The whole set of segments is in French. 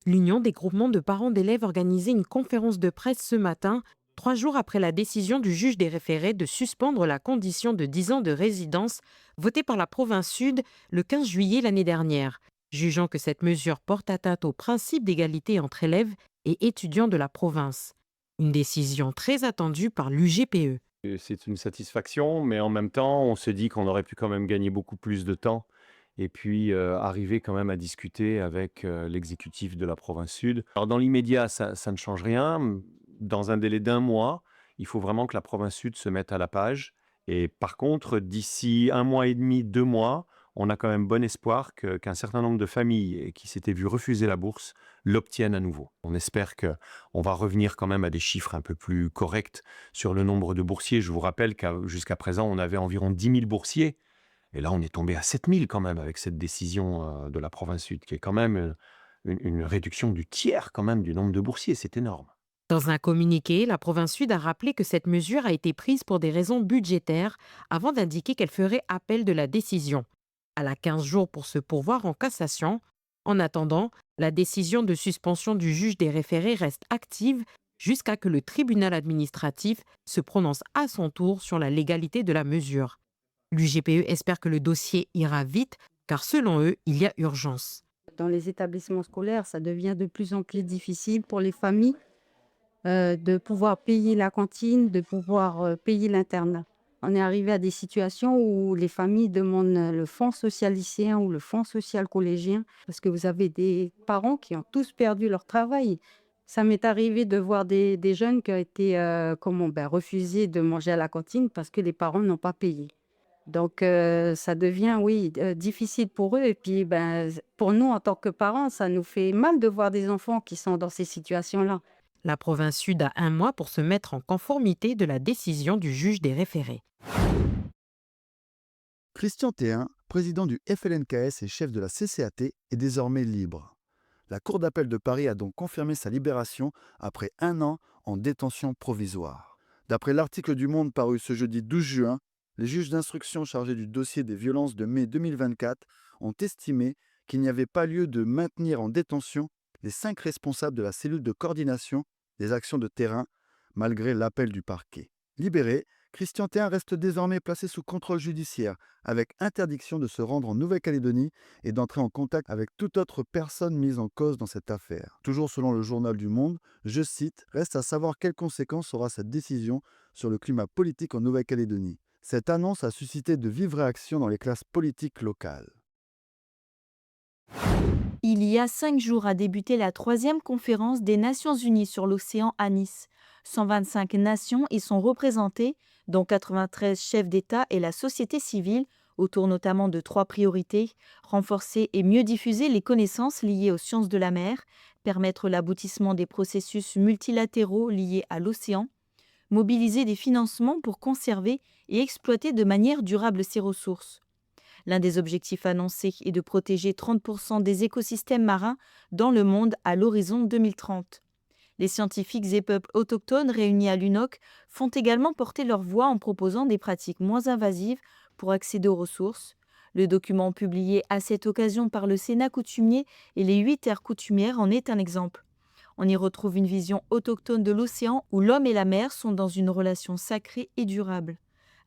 L'Union des groupements de parents d'élèves organisait une conférence de presse ce matin, 3 jours après la décision du juge des référés de suspendre la condition de 10 ans de résidence votée par la province sud le 15 juillet l'année dernière, jugeant que cette mesure porte atteinte au principe d'égalité entre élèves et étudiants de la province. Une décision très attendue par l'UGPE. C'est une satisfaction, mais en même temps, on se dit qu'on aurait pu quand même gagner beaucoup plus de temps et puis, arriver quand même à discuter avec, l'exécutif de la province sud. Alors dans l'immédiat, ça ne change rien. Dans un délai d'un mois, il faut vraiment que la province sud se mette à la page et par contre, d'ici un mois et demi, 2 mois, on a quand même bon espoir qu'un certain nombre de familles qui s'étaient vues refuser la bourse l'obtiennent à nouveau. On espère qu'on va revenir quand même à des chiffres un peu plus corrects sur le nombre de boursiers. Je vous rappelle jusqu'à présent, on avait environ 10 000 boursiers et là, on est tombé à 7 000 quand même avec cette décision, de la province sud qui est quand même, une réduction du tiers quand même du nombre de boursiers, c'est énorme. Dans un communiqué, la province sud a rappelé que cette mesure a été prise pour des raisons budgétaires avant d'indiquer qu'elle ferait appel de la décision. Elle a 15 jours pour se pourvoir en cassation. En attendant, la décision de suspension du juge des référés reste active jusqu'à que le tribunal administratif se prononce à son tour sur la légalité de la mesure. L'UGPE espère que le dossier ira vite car selon eux, il y a urgence. Dans les établissements scolaires, ça devient de plus en plus difficile pour les familles, de pouvoir payer la cantine, de pouvoir, payer l'internat. On est arrivé à des situations où les familles demandent, le fonds social lycéen ou le fonds social collégien parce que vous avez des parents qui ont tous perdu leur travail. Ça m'est arrivé de voir des jeunes qui ont été, refusés de manger à la cantine parce que les parents n'ont pas payé. Donc ça devient, oui, difficile pour eux et puis, pour nous, en tant que parents, ça nous fait mal de voir des enfants qui sont dans ces situations-là. La province sud a un mois pour se mettre en conformité de la décision du juge des référés. Christian Théin, président du FLNKS et chef de la CCAT, est désormais libre. La Cour d'appel de Paris a donc confirmé sa libération après un an en détention provisoire. D'après l'article du Monde paru ce jeudi 12 juin, les juges d'instruction chargés du dossier des violences de mai 2024 ont estimé qu'il n'y avait pas lieu de maintenir en détention les 5 responsables de la cellule de coordination des actions de terrain, malgré l'appel du parquet. Libéré, Christian Théin reste désormais placé sous contrôle judiciaire, avec interdiction de se rendre en Nouvelle-Calédonie et d'entrer en contact avec toute autre personne mise en cause dans cette affaire. Toujours selon le journal du Monde, je cite, « Reste à savoir quelles conséquences aura cette décision sur le climat politique en Nouvelle-Calédonie. » Cette annonce a suscité de vives réactions dans les classes politiques locales. Il y a 5 jours a débuté la troisième conférence des Nations Unies sur l'océan à Nice. 125 nations y sont représentées, dont 93 chefs d'État et la société civile, autour notamment de 3 priorités: renforcer et mieux diffuser les connaissances liées aux sciences de la mer, permettre l'aboutissement des processus multilatéraux liés à l'océan, mobiliser des financements pour conserver et exploiter de manière durable ces ressources. L'un des objectifs annoncés est de protéger 30% des écosystèmes marins dans le monde à l'horizon 2030. Les scientifiques et peuples autochtones réunis à l'UNOC font également porter leur voix en proposant des pratiques moins invasives pour accéder aux ressources. Le document publié à cette occasion par le Sénat coutumier et les 8 terres coutumières en est un exemple. On y retrouve une vision autochtone de l'océan où l'homme et la mer sont dans une relation sacrée et durable,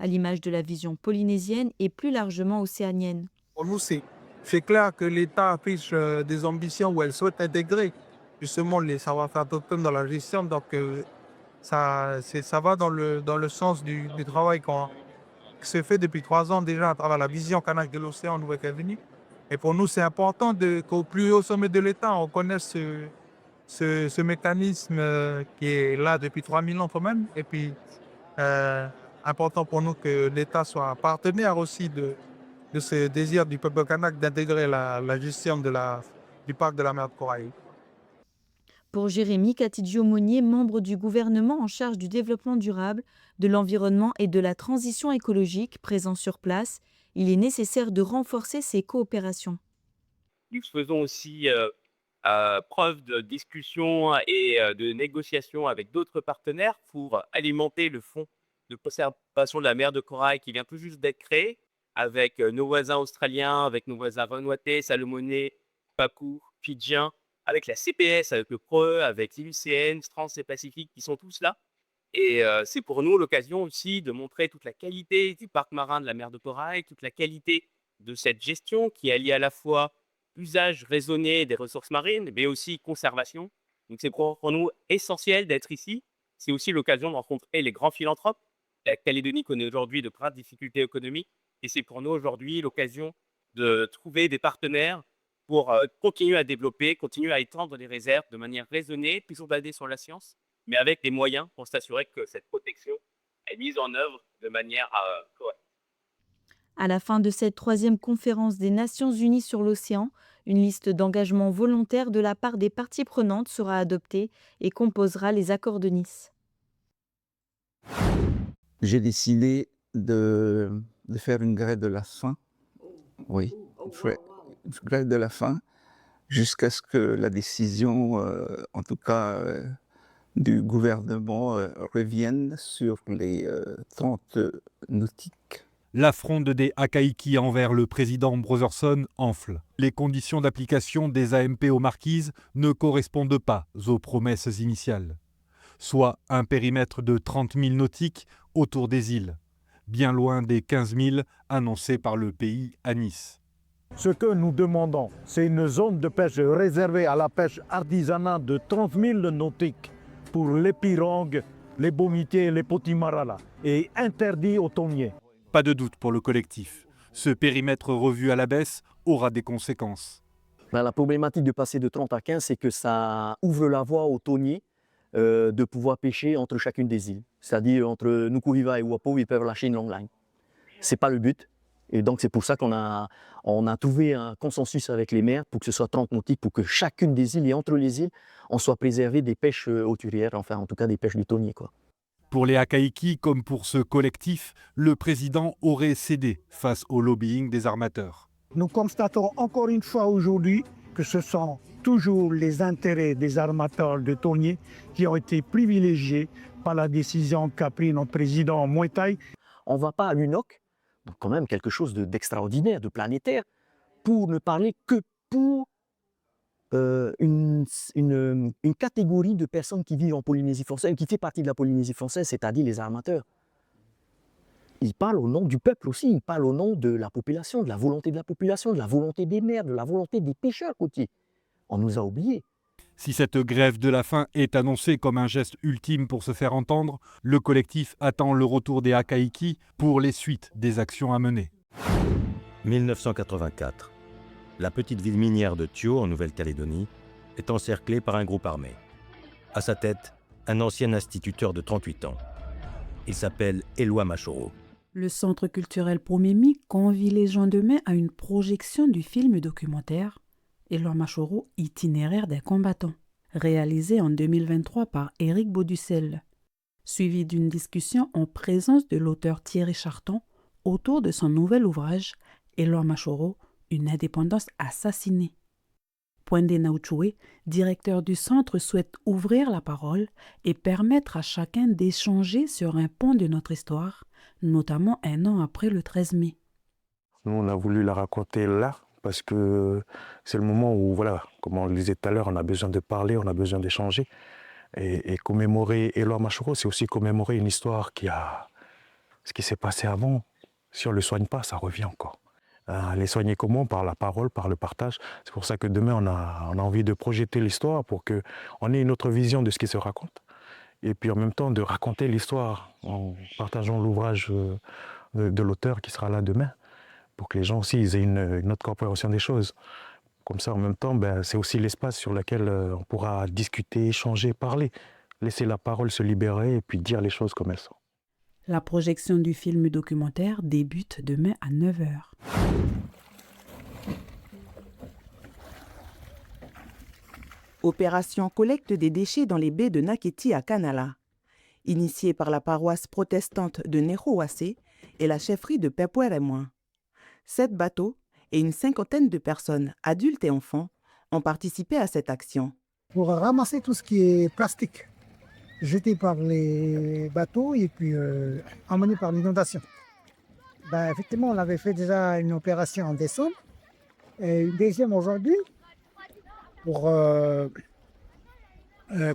à l'image de la vision polynésienne et plus largement océanienne. Pour nous, c'est clair que l'État affiche des ambitions où elle souhaite intégrer justement les savoir-faire autochtones dans la gestion. Donc, ça va dans le sens du travail qui se fait depuis 3 ans déjà à travers la vision kanak de l'océan en Nouvelle-Calédonie. Et pour nous, c'est important qu'au plus haut sommet de l'État, on connaisse ce mécanisme qui est là depuis 3000 ans quand même. Et puis, euh, important pour nous que l'État soit partenaire aussi de ce désir du peuple kanak d'intégrer la gestion du parc de la mer de Corail. Pour Jérémy Katidio-Monnier, membre du gouvernement en charge du développement durable, de l'environnement et de la transition écologique présent sur place, il est nécessaire de renforcer ces coopérations. Nous faisons aussi preuve de discussion et de négociation avec d'autres partenaires pour alimenter le fonds de conservation de la mer de corail qui vient tout juste d'être créé avec nos voisins australiens, avec nos voisins vanuatais, salomonais, papous, fidjiens, avec la CPS, avec le PROE, avec l'IUCN, Trans et Pacifique, qui sont tous là. Et c'est pour nous l'occasion aussi de montrer toute la qualité du parc marin de la mer de Corail, toute la qualité de cette gestion qui allie à la fois usage raisonné des ressources marines, mais aussi conservation. Donc c'est pour nous essentiel d'être ici. C'est aussi l'occasion de rencontrer les grands philanthropes. La Calédonie connaît aujourd'hui de grandes difficultés économiques et c'est pour nous aujourd'hui l'occasion de trouver des partenaires pour continuer à développer, continuer à étendre les réserves de manière raisonnée, toujours basée sur la science, mais avec des moyens pour s'assurer que cette protection est mise en œuvre de manière correcte. À la fin de cette troisième conférence des Nations Unies sur l'océan, une liste d'engagements volontaires de la part des parties prenantes sera adoptée et composera les accords de Nice. J'ai décidé de faire une grève de la faim. Oui, une grève de la faim jusqu'à ce que la décision, en tout cas du gouvernement, revienne sur les 30 nautiques. La fronde des Hakaiki envers le président Brotherson enfle. Les conditions d'application des AMP aux Marquises ne correspondent pas aux promesses initiales. Soit un périmètre de 30 000 nautiques autour des îles, bien loin des 15 000 annoncés par le pays à Nice. Ce que nous demandons, c'est une zone de pêche réservée à la pêche artisanale de 30 000 nautiques pour les pirogues, les bomitiers et les potimarala, et interdit aux thoniers. Pas de doute pour le collectif. Ce périmètre revu à la baisse aura des conséquences. La problématique de passer de 30 à 15, c'est que ça ouvre la voie aux thoniers de pouvoir pêcher entre chacune des îles. C'est-à-dire entre Nukuhiva et Wapo, ils peuvent lâcher une longue line. Ce n'est pas le but. Et donc c'est pour ça qu'on a trouvé un consensus avec les maires pour que ce soit 30 nautiques, pour que chacune des îles et entre les îles, on soit préservé des pêches hauturières, enfin en tout cas des pêches du thonier, quoi. Pour les Hakaiki, comme pour ce collectif, le président aurait cédé face au lobbying des armateurs. Nous constatons encore une fois aujourd'hui que ce sont toujours les intérêts des armateurs de thoniers qui ont été privilégiés par la décision qu'a prise notre président Muay Thai. On ne va pas à l'UNOC, donc quand même quelque chose d'extraordinaire, de planétaire, pour ne parler que pour une catégorie de personnes qui vivent en Polynésie française, qui fait partie de la Polynésie française, c'est-à-dire les armateurs. Ils parlent au nom du peuple aussi, ils parlent au nom de la population, de la volonté des maires, de la volonté des pêcheurs côtiers. On nous a oubliés. Si cette grève de la faim est annoncée comme un geste ultime pour se faire entendre, le collectif attend le retour des Hakaiki pour les suites des actions à mener. 1984. La petite ville minière de Thio, en Nouvelle-Calédonie, est encerclée par un groupe armé. À sa tête, un ancien instituteur de 38 ans. Il s'appelle Éloi Machoro. Le Centre culturel Promémie convie les gens demain à une projection du film documentaire Éloi Machoro, itinéraire d'un combattant, réalisé en 2023 par Éric Bauducel, suivi d'une discussion en présence de l'auteur Thierry Charton autour de son nouvel ouvrage Éloi Machoro, une indépendance assassinée. Poindé Naouchoué, directeur du centre, souhaite ouvrir la parole et permettre à chacun d'échanger sur un pan de notre histoire, notamment un an après le 13 mai. Nous, on a voulu la raconter là, parce que c'est le moment où, voilà, comme on le disait tout à l'heure, on a besoin de parler, on a besoin d'échanger. Et commémorer Éloi Machoro, c'est aussi commémorer une histoire ce qui s'est passé avant. Si on ne le soigne pas, ça revient encore. Les soigner comment? Par la parole, par le partage. C'est pour ça que demain, on a envie de projeter l'histoire pour qu'on ait une autre vision de ce qui se raconte. Et puis en même temps, de raconter l'histoire en partageant l'ouvrage de l'auteur qui sera là demain, pour que les gens aussi aient une autre compréhension des choses. Comme ça, en même temps, c'est aussi l'espace sur lequel on pourra discuter, échanger, parler. Laisser la parole se libérer et puis dire les choses comme elles sont. La projection du film documentaire débute demain à 9h. Opération collecte des déchets dans les baies de Naketi à Kanala. Initiée par la paroisse protestante de Nehowase et la chefferie de Pepouer-et-Moins. 7 bateaux et une 50aine de personnes, adultes et enfants, ont participé à cette action. Pour ramasser tout ce qui est plastique, jeté par les bateaux et puis emmené par l'inondation. Effectivement, on avait fait déjà une opération en décembre et une deuxième aujourd'hui. pour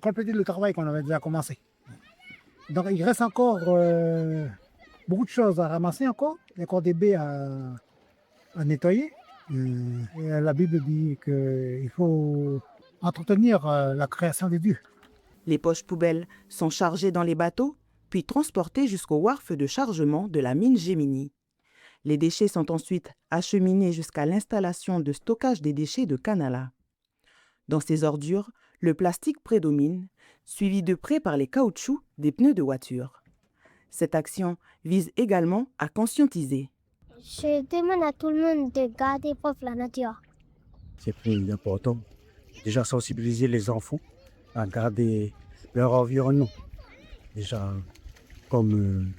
compléter le travail qu'on avait déjà commencé. Donc il reste encore beaucoup de choses à ramasser encore. Il y a encore des baies à nettoyer. Et la Bible dit qu'il faut entretenir la création des dieux. Les poches poubelles sont chargées dans les bateaux, puis transportées jusqu'au wharf de chargement de la mine Gemini. Les déchets sont ensuite acheminés jusqu'à l'installation de stockage des déchets de Canala. Dans ces ordures, le plastique prédomine, suivi de près par les caoutchoucs des pneus de voiture. Cette action vise également à conscientiser. Je demande à tout le monde de garder propre la nature. C'est plus important. Déjà sensibiliser les enfants à garder leur environnement. Déjà, comme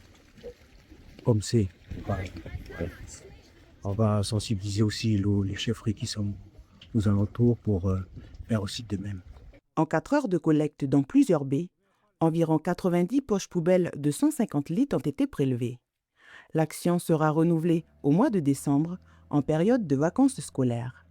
c'est. On va sensibiliser aussi les chefferies qui sont aux alentours pour faire aussi de même. En 4 heures de collecte dans plusieurs baies, environ 90 poches poubelles de 150 litres ont été prélevées. L'action sera renouvelée au mois de décembre, en période de vacances scolaires.